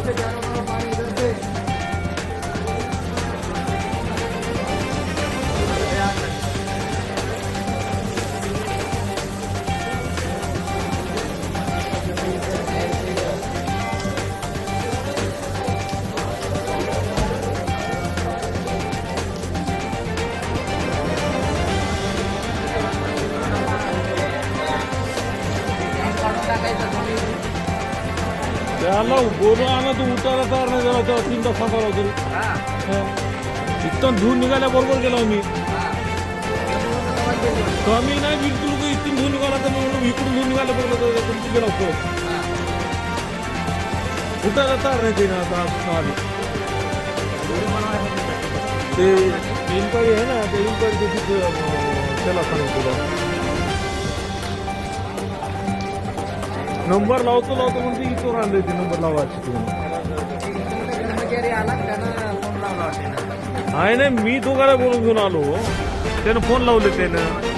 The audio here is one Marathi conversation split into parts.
त्याला बोलून आणा तू उतारा तयार नाही झाला होता 3 तास थांबा होतो इथं धुवून निघाल्याबरोबर गेलो मी कमी नाही बिलकुल इथून धुवून निघाला तर मी इकडून धुवून निघाल्याबरोबर तुमची गेला होतो उठायला तयार नाही ते ना आता ते इन्क्वायरी आहे ना ते इन्क्वायरी त्याला सांगितलं नंबर लावतो म्हणते इथून आणले ते नंबर लावायचे आहे ना मी दोघाला बोलून घेऊन आलो त्यानं फोन लावले त्यानं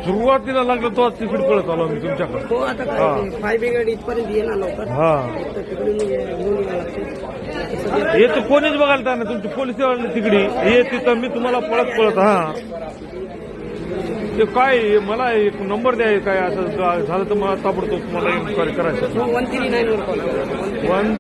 सुरुवातीला लागलं तो तिकीट कळत आलो मी तुमच्याकडे 5 गाडी इथपर्यंत येणार लवकर हे तर कोणीच बघायला तर नाही तुमची पोलीस तिकडी हे तिथं मी तुम्हाला पळत हा ते काय मला एक नंबर द्या काय असं झालं तर मला ताबडतोब तुम्हाला इन्क्वायरी करायचं 139 वर